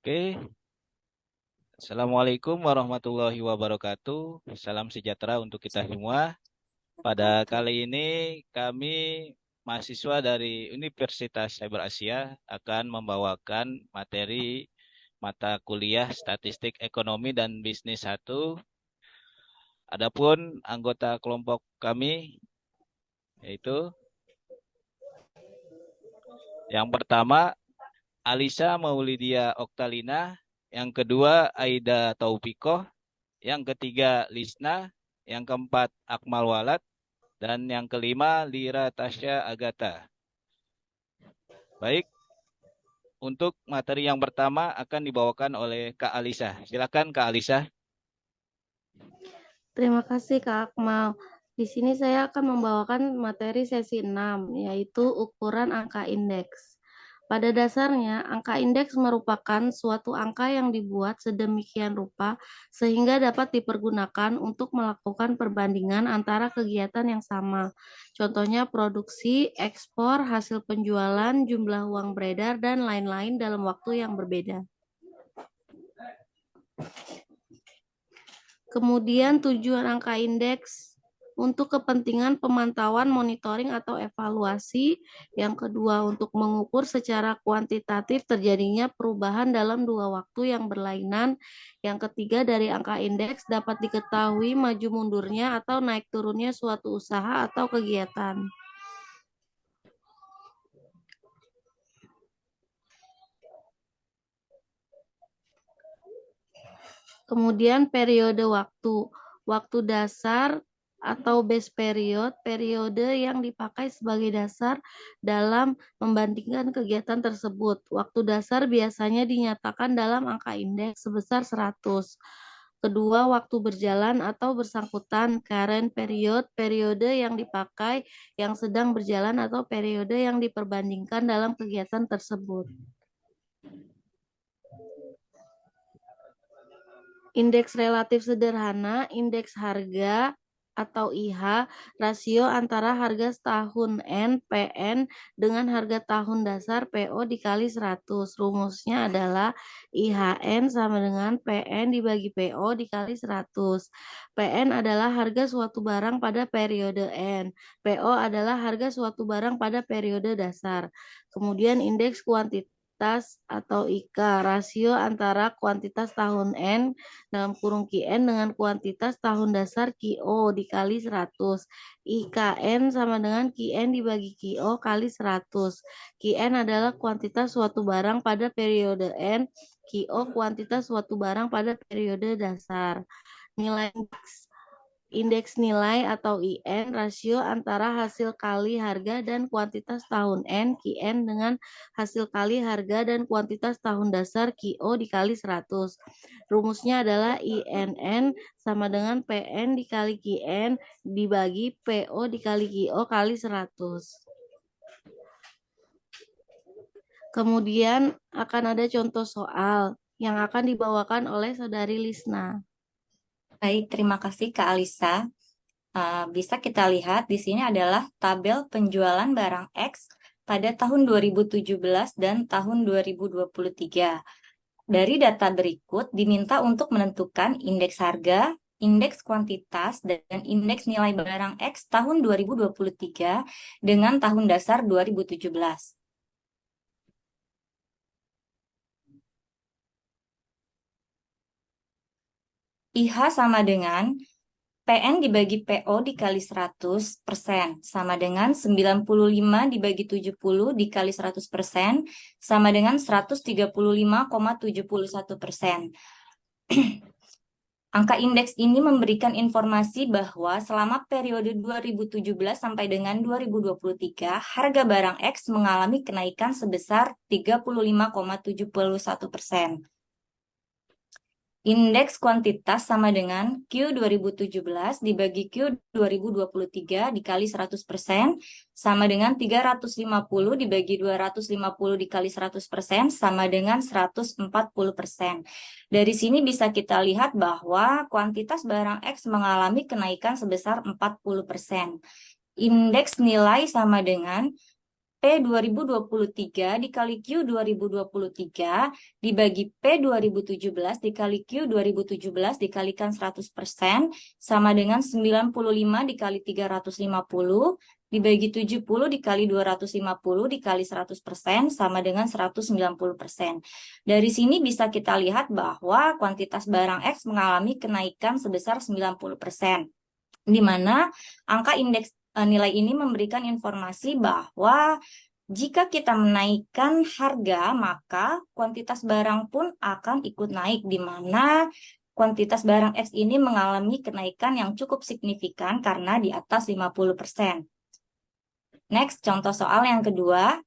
Oke, Assalamualaikum warahmatullahi wabarakatuh. Salam sejahtera untuk kita semua. Pada Wabarakatuh. kali ini kami mahasiswa dari Universitas Cyber Asia akan membawakan materi mata kuliah Statistik Ekonomi dan Bisnis 1. Adapun anggota kelompok kami yaitu yang pertama Alisa Maulidia Oktalina, yang kedua Aida Taufikoh, yang ketiga Lisna, yang keempat Akmal Walad, dan yang kelima Lira Tasya Agata. Baik, untuk materi yang pertama akan dibawakan oleh Kak Alisa. Silakan Kak Alisa. Terima kasih Kak Akmal. Di sini saya akan membawakan materi sesi 6, yaitu ukuran angka indeks. Pada dasarnya, angka indeks merupakan suatu angka yang dibuat sedemikian rupa sehingga dapat dipergunakan untuk melakukan perbandingan antara kegiatan yang sama. Contohnya produksi, ekspor, hasil penjualan, jumlah uang beredar, dan lain-lain dalam waktu yang berbeda. Kemudian tujuan angka indeks untuk kepentingan pemantauan, monitoring, atau evaluasi. Yang kedua, untuk mengukur secara kuantitatif terjadinya perubahan dalam dua waktu yang berlainan. Yang ketiga, dari angka indeks dapat diketahui maju mundurnya atau naik turunnya suatu usaha atau kegiatan. Kemudian periode waktu. Waktu dasar atau base period, periode yang dipakai sebagai dasar dalam membandingkan kegiatan tersebut. Waktu dasar biasanya dinyatakan dalam angka indeks sebesar 100. Kedua, waktu berjalan atau bersangkutan, current period, periode yang dipakai yang sedang berjalan atau periode yang diperbandingkan dalam kegiatan tersebut. Indeks relatif sederhana, indeks harga atau IH, rasio antara harga setahun N, PN dengan harga tahun dasar PO dikali 100. Rumusnya adalah IHN sama dengan PN dibagi PO dikali 100. PN adalah harga suatu barang pada periode N. PO adalah harga suatu barang pada periode dasar. Kemudian indeks kuantitas atau IK, rasio antara kuantitas tahun N dalam kurung QN dengan kuantitas tahun dasar QO dikali 100. IKN sama dengan QN dibagi QO kali 100. QN adalah kuantitas suatu barang pada periode N, QO kuantitas suatu barang pada periode dasar. Nilai indeks nilai atau IN, rasio antara hasil kali harga dan kuantitas tahun N, QN dengan hasil kali harga dan kuantitas tahun dasar QO dikali 100. Rumusnya adalah INN sama dengan PN dikali QN dibagi PO dikali QO kali 100. Kemudian akan ada contoh soal yang akan dibawakan oleh Saudari Lisna. Baik, terima kasih Kak Alisa. Bisa kita lihat di sini adalah tabel penjualan barang X pada tahun 2017 dan tahun 2023. Dari data berikut diminta untuk menentukan indeks harga, indeks kuantitas, dan indeks nilai barang X tahun 2023 dengan tahun dasar 2017. IH sama dengan PN dibagi PO dikali 100% sama dengan 95 dibagi 70 dikali 100% sama dengan 135,71%. Angka indeks ini memberikan informasi bahwa selama periode 2017 sampai dengan 2023, harga barang X mengalami kenaikan sebesar 35,71%. Indeks kuantitas sama dengan Q 2017 dibagi Q 2023 dikali 100% sama dengan 350 dibagi 250 dikali 100% sama dengan 140%. Dari sini bisa kita lihat bahwa kuantitas barang X mengalami kenaikan sebesar 40%. Indeks nilai sama dengan P 2023 dikali Q 2023 dibagi P 2017 dikali Q 2017 dikalikan 100% sama dengan 95 dikali 350 dibagi 70 dikali 250 dikali 100% sama dengan 190%. Dari sini bisa kita lihat bahwa kuantitas barang X mengalami kenaikan sebesar 90%, di mana angka indeks nilai ini memberikan informasi bahwa jika kita menaikkan harga, maka kuantitas barang pun akan ikut naik, di mana kuantitas barang X ini mengalami kenaikan yang cukup signifikan karena di atas 50%. Next, contoh soal yang kedua.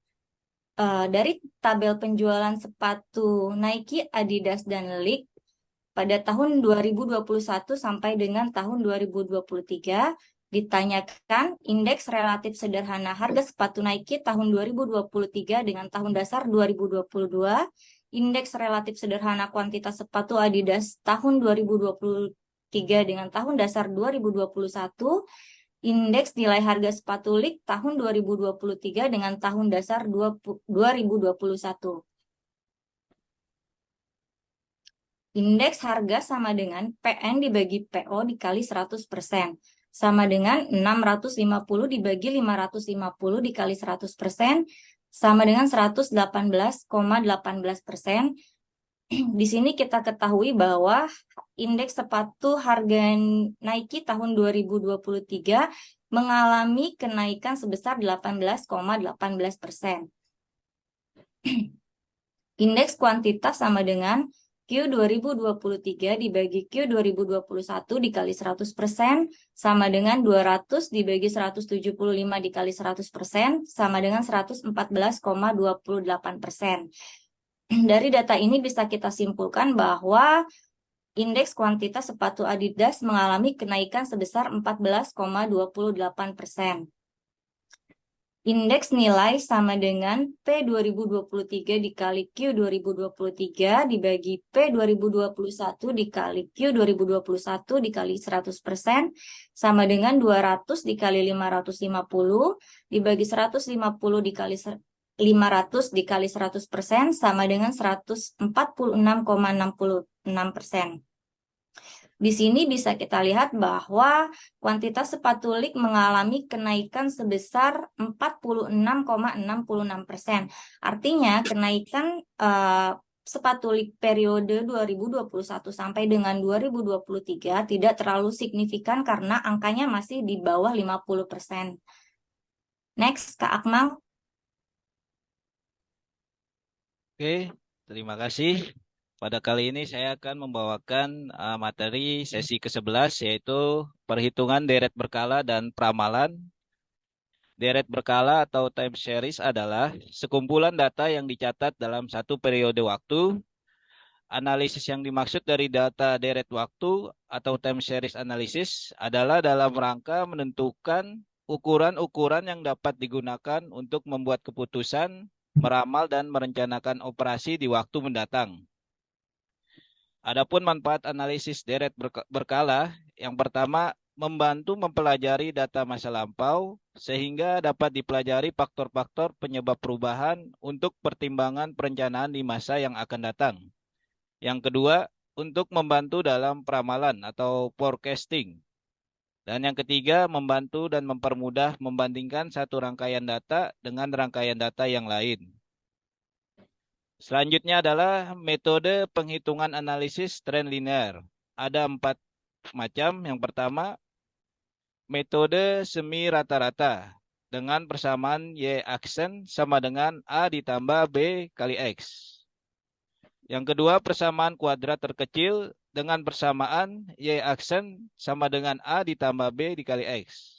Dari tabel penjualan sepatu Nike, Adidas, dan Lik pada tahun 2021 sampai dengan tahun 2023, ditanyakan indeks relatif sederhana harga sepatu Nike tahun 2023 dengan tahun dasar 2022, indeks relatif sederhana kuantitas sepatu Adidas tahun 2023 dengan tahun dasar 2021, indeks nilai harga sepatu Lik tahun 2023 dengan tahun dasar 2021. Indeks harga sama dengan PN dibagi PO dikali 100%. Sama dengan 650 dibagi 550 dikali 100%. Sama dengan 118,18%. Di sini kita ketahui bahwa indeks sepatu harga Nike tahun 2023 mengalami kenaikan sebesar 18,18%. Indeks kuantitas sama dengan Q 2023 dibagi Q 2021 dikali 100% sama dengan 200 dibagi 175 dikali 100% sama dengan 114,28%. Dari data ini bisa kita simpulkan bahwa indeks kuantitas sepatu Adidas mengalami kenaikan sebesar 14,28%. Indeks nilai sama dengan P 2023 dikali Q 2023 dibagi P 2021 dikali Q 2021 dikali 100% sama dengan 200 dikali 550 dibagi 150 dikali 500 dikali 100% sama dengan 146,66%. Di sini bisa kita lihat bahwa kuantitas sepatu Lik mengalami kenaikan sebesar 46,66%. Artinya kenaikan sepatu Lik periode 2021 sampai dengan 2023 tidak terlalu signifikan karena angkanya masih di bawah 50%. Next, Kak Akmal. Oke, terima kasih. Pada kali ini saya akan membawakan materi sesi ke-11 yaitu perhitungan deret berkala dan pramalan. Deret berkala atau time series adalah sekumpulan data yang dicatat dalam satu periode waktu. Analisis yang dimaksud dari data deret waktu atau time series analysis adalah dalam rangka menentukan ukuran-ukuran yang dapat digunakan untuk membuat keputusan, meramal, dan merencanakan operasi di waktu mendatang. Adapun manfaat analisis deret berkala, yang pertama, membantu mempelajari data masa lampau sehingga dapat dipelajari faktor-faktor penyebab perubahan untuk pertimbangan perencanaan di masa yang akan datang. Yang kedua, untuk membantu dalam peramalan atau forecasting. Dan yang ketiga, membantu dan mempermudah membandingkan satu rangkaian data dengan rangkaian data yang lain. Selanjutnya adalah metode penghitungan analisis tren linear. Ada 4 macam. Yang pertama, metode semi rata-rata dengan persamaan Y aksen sama dengan A ditambah B kali X. Yang kedua, persamaan kuadrat terkecil dengan persamaan Y aksen sama dengan A ditambah B dikali X.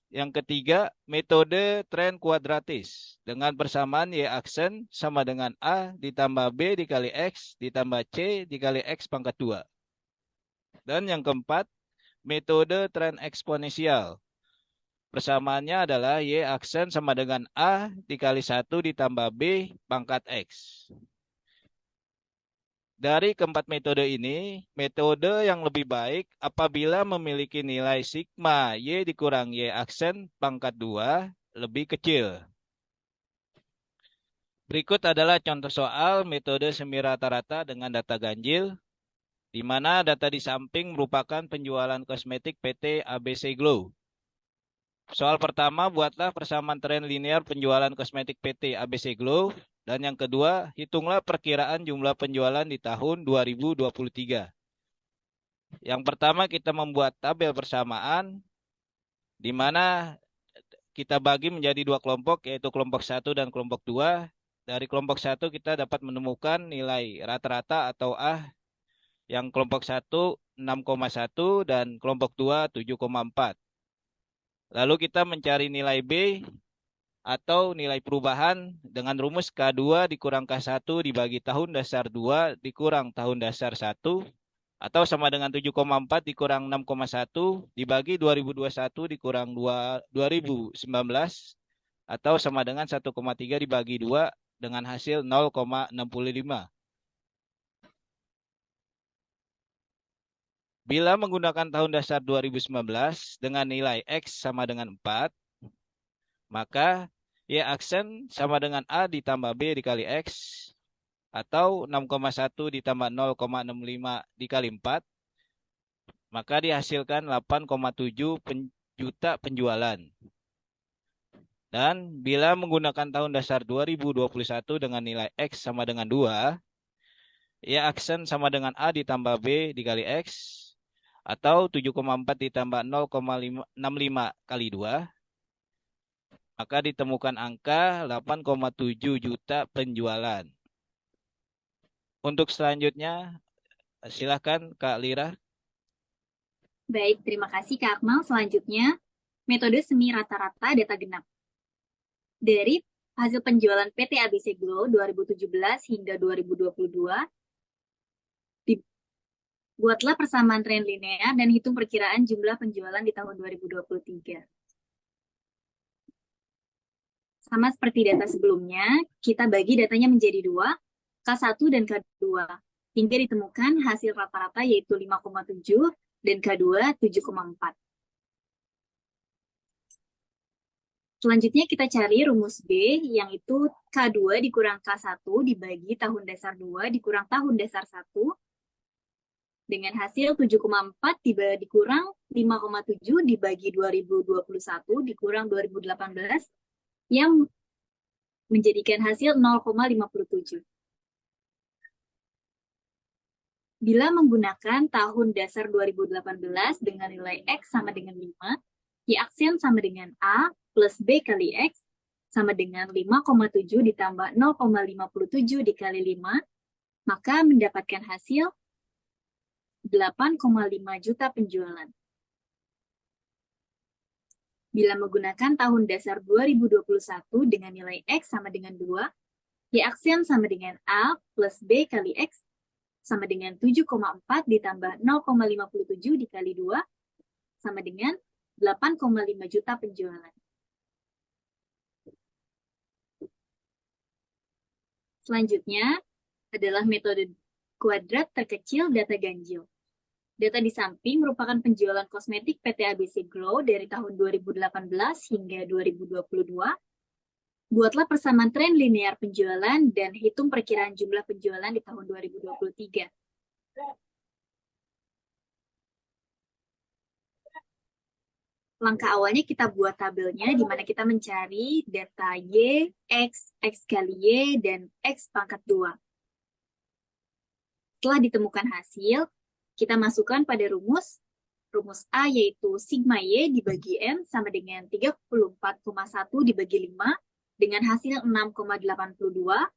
Yang ketiga, metode tren kuadratis dengan persamaan Y aksen sama dengan A ditambah B dikali X ditambah C dikali X pangkat 2. Dan yang keempat, metode tren eksponensial. Persamaannya adalah Y aksen sama dengan A dikali 1 ditambah B pangkat X. Dari keempat metode ini, metode yang lebih baik apabila memiliki nilai sigma Y dikurang Y aksen pangkat 2 lebih kecil. Berikut adalah contoh soal metode semi rata-rata dengan data ganjil, di mana data di samping merupakan penjualan kosmetik PT ABC Glow. Soal pertama, buatlah persamaan tren linear penjualan kosmetik PT ABC Glow. Dan yang kedua, hitunglah perkiraan jumlah penjualan di tahun 2023. Yang pertama, kita membuat tabel persamaan, di mana kita bagi menjadi dua kelompok, yaitu kelompok 1 dan kelompok 2. Dari kelompok 1 kita dapat menemukan nilai rata-rata atau A yang kelompok 1 6,1 dan kelompok 2 7,4. Lalu kita mencari nilai B atau nilai perubahan dengan rumus K2 dikurang K1 dibagi tahun dasar 2 dikurang tahun dasar 1 atau sama dengan 7,4 dikurang 6,1 dibagi 2021 dikurang 2019 atau sama dengan 1,3 dibagi 2 dengan hasil 0,65. Bila menggunakan tahun dasar 2019 dengan nilai X sama dengan 4, maka Y aksen sama dengan A ditambah B dikali X, atau 6,1 ditambah 0,65 dikali 4, maka dihasilkan 8,7 juta penjualan. Dan bila menggunakan tahun dasar 2021 dengan nilai X sama dengan 2, Ya aksen sama dengan A ditambah B dikali X, atau 7,4 ditambah 0,65 kali 2, maka ditemukan angka 8,7 juta penjualan. Untuk selanjutnya, silakan Kak Lira. Baik, terima kasih Kak Akmal. Selanjutnya, metode semi rata-rata data genap. Dari hasil penjualan PT ABC Glow 2017 hingga 2022, buatlah persamaan tren linear dan hitung perkiraan jumlah penjualan di tahun 2023. Sama seperti data sebelumnya, kita bagi datanya menjadi dua, K1 dan K2, hingga ditemukan hasil rata-rata yaitu 5,7 dan K2 7,4. Selanjutnya kita cari rumus B, yang itu K2 dikurang K1 dibagi tahun dasar 2 dikurang tahun dasar 1, dengan hasil 7,4 dikurang 5,7 dibagi 2021 dikurang 2018, yang menjadikan hasil 0,57. Bila menggunakan tahun dasar 2018 dengan nilai X sama dengan 5, Y aksen sama dengan A plus B kali X sama dengan 5,7 ditambah 0,57 dikali 5, maka mendapatkan hasil 8,5 juta penjualan. Bila menggunakan tahun dasar 2021 dengan nilai X sama dengan 2, Y aksen sama dengan A plus B kali X sama dengan 7,4 ditambah 0,57 dikali 2 sama dengan 8,5 juta penjualan. Selanjutnya adalah metode kuadrat terkecil data ganjil. Data di samping merupakan penjualan kosmetik PT ABC Glow dari tahun 2018 hingga 2022. Buatlah persamaan tren linear penjualan dan hitung perkiraan jumlah penjualan di tahun 2023. Langkah awalnya kita buat tabelnya, di mana kita mencari data Y, X kali Y, dan X pangkat 2. Setelah ditemukan hasil, kita masukkan pada rumus A yaitu sigma Y dibagi M sama dengan 34,1 dibagi 5 dengan hasil 6,82,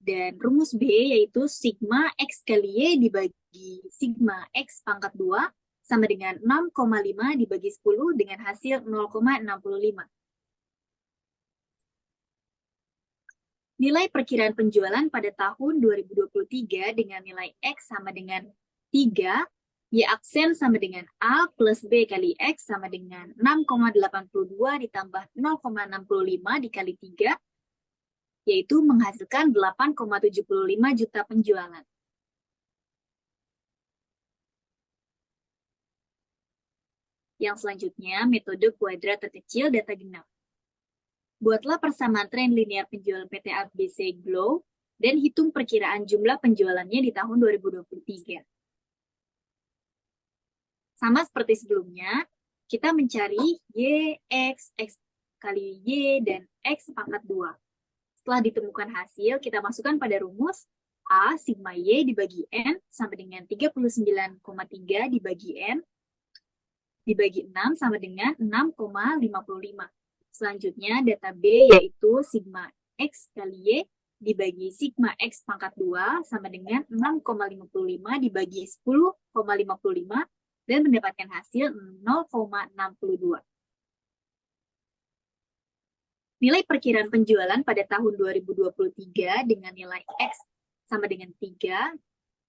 dan rumus B yaitu sigma X kali Y dibagi sigma X pangkat 2 sama dengan 6,5 dibagi 10 dengan hasil 0,65. Nilai perkiraan penjualan pada tahun 2023 dengan nilai X sama dengan 3, Y aksen sama dengan A plus B kali X sama dengan 6,82 ditambah 0,65 dikali 3, yaitu menghasilkan 8,75 juta penjualan. Yang selanjutnya, metode kuadrat terkecil data genap. Buatlah persamaan tren linear penjualan PT ABC Glow dan hitung perkiraan jumlah penjualannya di tahun 2023. Sama seperti sebelumnya, kita mencari Y, X kali Y, dan X pangkat 2. Setelah ditemukan hasil, kita masukkan pada rumus A sigma Y dibagi N sama dengan 39,3 dibagi N dibagi 6 sama dengan 6,55. Selanjutnya, data B yaitu sigma X kali Y dibagi sigma X pangkat 2 sama dengan 6,55 dibagi 10,55 dan mendapatkan hasil 0,62. Nilai perkiraan penjualan pada tahun 2023 dengan nilai X sama dengan 3,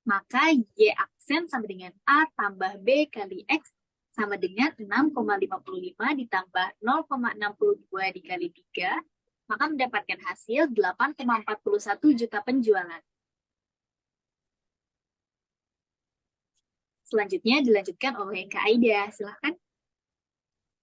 maka Y aksen sama dengan A tambah B kali X sama dengan 6,55 ditambah 0,62 dikali 3, maka mendapatkan hasil 8,41 juta penjualan. Selanjutnya dilanjutkan oleh Kak Aida, silahkan.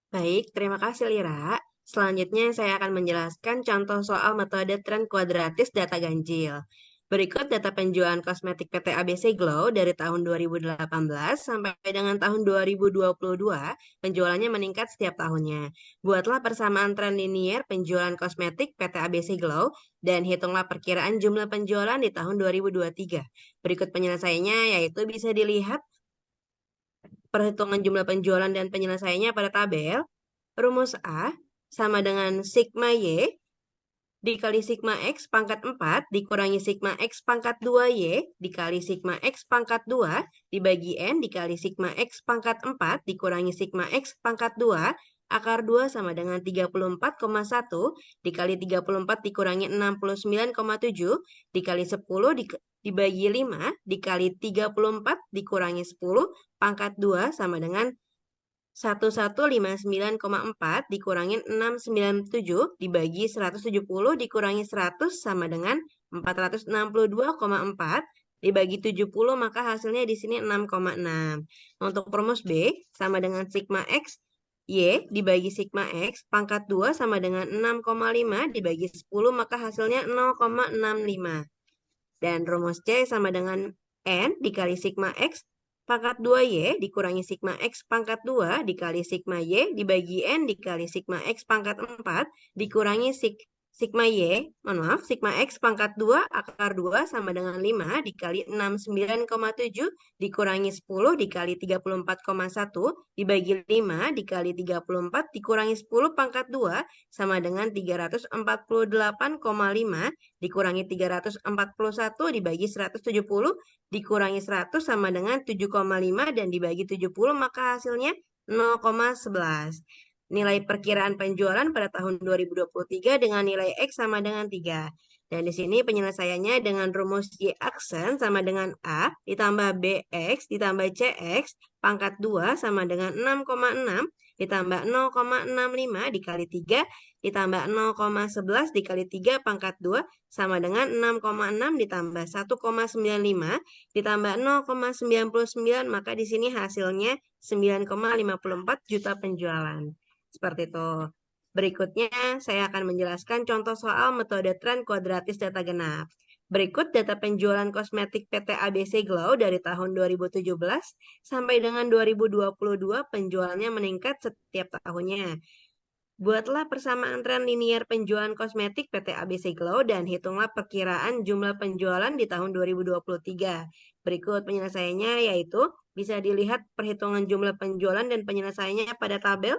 Baik, terima kasih Lira. Selanjutnya saya akan menjelaskan contoh soal metode tren kuadratis data ganjil. Berikut data penjualan kosmetik PT ABC Glow dari tahun 2018 sampai dengan tahun 2022, penjualannya meningkat setiap tahunnya. Buatlah persamaan tren linier penjualan kosmetik PT ABC Glow dan hitunglah perkiraan jumlah penjualan di tahun 2023. Berikut penyelesaiannya yaitu bisa dilihat perhitungan jumlah penjualan dan penyelesaiannya pada tabel. Rumus A sama dengan sigma Y dikali sigma X pangkat 4 dikurangi sigma X pangkat 2Y dikali sigma X pangkat 2 dibagi N dikali sigma X pangkat 4 dikurangi sigma X pangkat 2 akar 2 sama dengan 34,1 dikali 34 dikurangi 69,7 dikali 10 dibagi 5 dikali 34 dikurangi 10 pangkat 2 sama dengan 1159,4 dikurangin 697 dibagi 170 dikurangi 100 sama dengan 462,4 dibagi 70 maka hasilnya di sini 6,6. Untuk rumus B sama dengan sigma X Y dibagi sigma X pangkat 2 sama dengan 6,5 dibagi 10 maka hasilnya 0,65. Dan rumus C sama dengan N dikali sigma X pangkat 2Y dikurangi sigma X pangkat 2 dikali sigma Y dibagi N dikali sigma X pangkat 4 dikurangi sigma X pangkat 2 akar 2 sama dengan 5 dikali 69,7 dikurangi 10 dikali 34,1 dibagi 5 dikali 34 dikurangi 10 pangkat 2 sama dengan 348,5 dikurangi 341 dibagi 170 dikurangi 100 sama dengan 7,5 dan dibagi 70 maka hasilnya 0,11. Nilai perkiraan penjualan pada tahun 2023 dengan nilai X sama dengan 3. Dan di sini penyelesaiannya dengan rumus Y aksen sama dengan A ditambah BX ditambah CX pangkat 2 sama dengan 6,6 ditambah 0,65 dikali 3 ditambah 0,11 dikali 3 pangkat 2 sama dengan 6,6 ditambah 1,95 ditambah 0,99 maka di sini hasilnya 9,54 juta penjualan. Seperti itu. Berikutnya saya akan menjelaskan contoh soal metode tren kuadratis data genap. Berikut data penjualan kosmetik PT ABC Glow dari tahun 2017 sampai dengan 2022 penjualannya meningkat setiap tahunnya. Buatlah persamaan tren linier penjualan kosmetik PT ABC Glow dan hitunglah perkiraan jumlah penjualan di tahun 2023. Berikut penyelesaiannya yaitu bisa dilihat perhitungan jumlah penjualan dan penyelesaiannya pada tabel.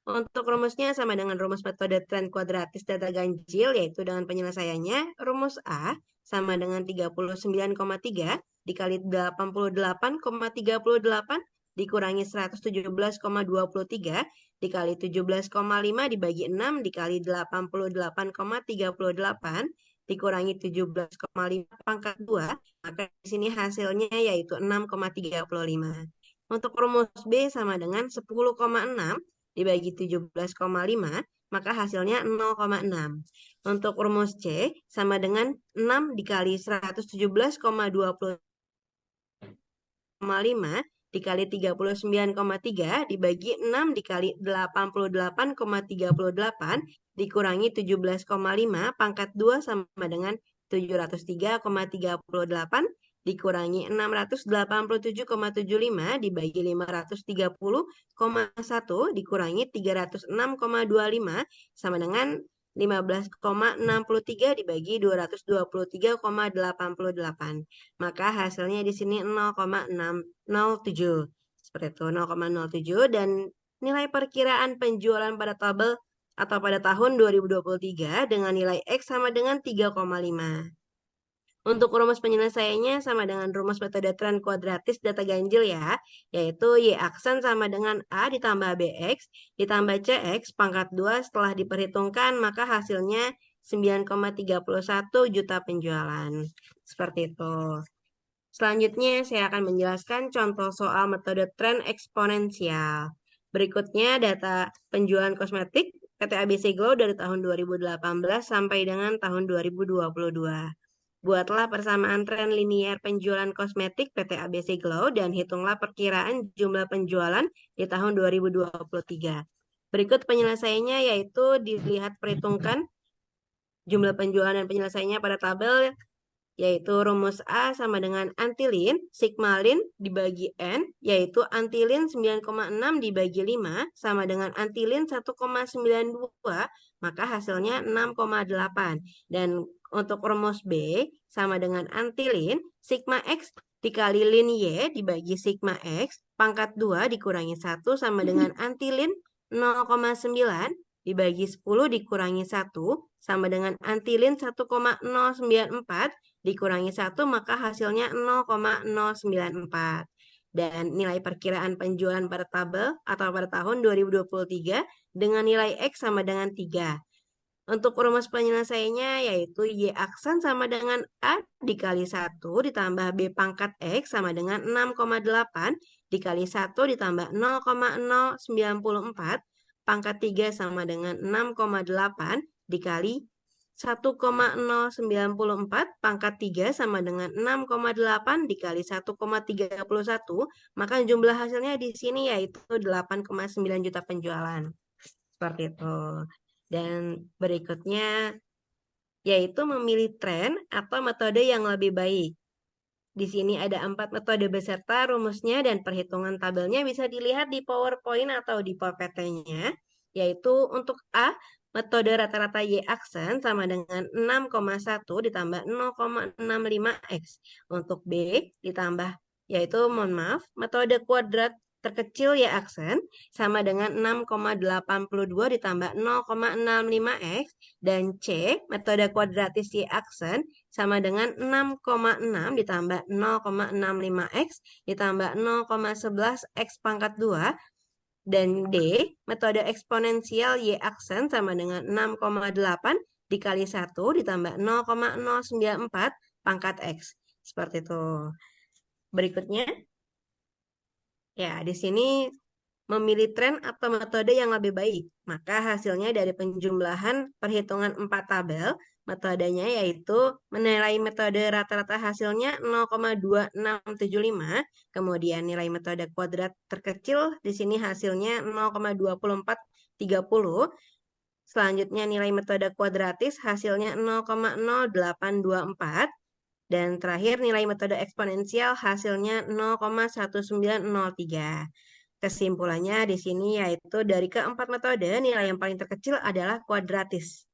Untuk rumusnya sama dengan rumus metode tren kuadratis data ganjil yaitu dengan penyelesaiannya rumus A sama dengan 39,3 dikali 88,38 dikurangi 117,23 dikali 17,5 dibagi 6 dikali 88,38 dikurangi 17,5 pangkat 2 maka di sini hasilnya yaitu 6,35. Untuk rumus B sama dengan 10,6 dibagi 17,5 maka hasilnya 0,6. Untuk rumus C sama dengan 6 dikali 117,25 dikali 39,3 dibagi 6 dikali 88,38 dikurangi 17,5 pangkat 2 sama dengan 703,38 dikurangi 687,75 dibagi 530,1 dikurangi 306,25 sama dengan 15,63 dibagi 223,88. Maka hasilnya di sini 0,607. Seperti itu, 0,07 dan nilai perkiraan penjualan pada tabel atau pada tahun 2023 dengan nilai X sama dengan 3,5. Untuk rumus penyelesaiannya sama dengan rumus metode tren kuadratis data ganjil ya, yaitu Y aksen sama dengan A ditambah BX ditambah CX pangkat 2 setelah diperhitungkan maka hasilnya 9,31 juta penjualan. Seperti itu. Selanjutnya saya akan menjelaskan contoh soal metode tren eksponensial. Berikutnya data penjualan kosmetik PT ABC Glow dari tahun 2018 sampai dengan tahun 2022. Buatlah persamaan tren linier penjualan kosmetik PT ABC Glow dan hitunglah perkiraan jumlah penjualan di tahun 2023. Berikut penyelesaiannya yaitu dilihat perhitungkan jumlah penjualan dan penyelesaiannya pada tabel yaitu rumus A sama dengan antilin, sigmalin dibagi N, yaitu antilin 9,6 dibagi 5 sama dengan antilin 1,92, maka hasilnya 6,8. Dan untuk rumus B sama dengan antilin, sigma X dikali lin Y dibagi sigma X, pangkat 2 dikurangi 1 sama dengan antilin 0,9 dibagi 10 dikurangi 1 sama dengan antilin 1,094 dikurangi 1 maka hasilnya 0,094. Dan nilai perkiraan penjualan pada tabel atau pada tahun 2023 dengan nilai X sama dengan 3. Untuk rumus penyelesaiannya yaitu Y aksen sama dengan A dikali 1 ditambah B pangkat X sama dengan 6,8 dikali 1 ditambah 0,094 pangkat 3 sama dengan 6,8 dikali 1,094 pangkat 3 sama dengan 6,8 dikali 1,31, maka jumlah hasilnya di sini yaitu 8,9 juta penjualan. Seperti itu. Dan berikutnya yaitu memilih tren atau metode yang lebih baik. Di sini ada 4 metode beserta rumusnya dan perhitungan tabelnya bisa dilihat di PowerPoint atau di PPT-nya, yaitu untuk A, metode rata-rata Y aksen sama dengan 6,1 ditambah 0,65X. Untuk B ditambah, yaitu metode kuadrat terkecil Y aksen sama dengan 6,82 ditambah 0,65X. Dan C, metode kuadratis Y aksen sama dengan 6,6 ditambah 0,65X ditambah 0,11X pangkat 2. Dan D, metode eksponensial Y aksen sama dengan 6,8 dikali 1 ditambah 0,094 pangkat X. Seperti itu. Berikutnya, ya di sini memilih tren atau metode yang lebih baik. Maka hasilnya dari penjumlahan perhitungan 4 tabel, metodenya yaitu menilai metode rata-rata hasilnya 0,2675, kemudian nilai metode kuadrat terkecil di sini hasilnya 0,2430, selanjutnya nilai metode kuadratis hasilnya 0,0824, dan terakhir nilai metode eksponensial hasilnya 0,1903. Kesimpulannya di sini yaitu dari keempat metode nilai yang paling terkecil adalah kuadratis.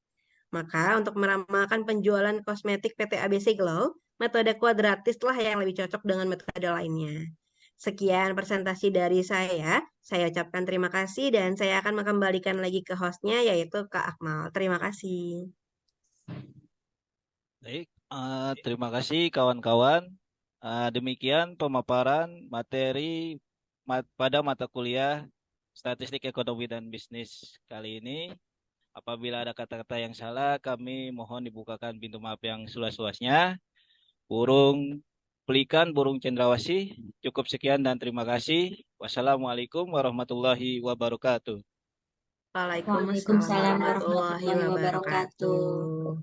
Maka untuk meramalkan penjualan kosmetik PT ABC Glow, metode kuadratis lah yang lebih cocok dengan metode lainnya. Sekian presentasi dari saya ucapkan terima kasih dan saya akan mengembalikan lagi ke hostnya yaitu Kak Akmal. Terima kasih. Baik, terima kasih kawan-kawan. Demikian pemaparan materi pada mata kuliah Statistik Ekonomi dan Bisnis kali ini. Apabila ada kata-kata yang salah, kami mohon dibukakan pintu maaf yang seluas-luasnya. Burung pelikan, burung cendrawasih. Cukup sekian dan terima kasih. Wassalamualaikum warahmatullahi wabarakatuh. Waalaikumsalam warahmatullahi wabarakatuh.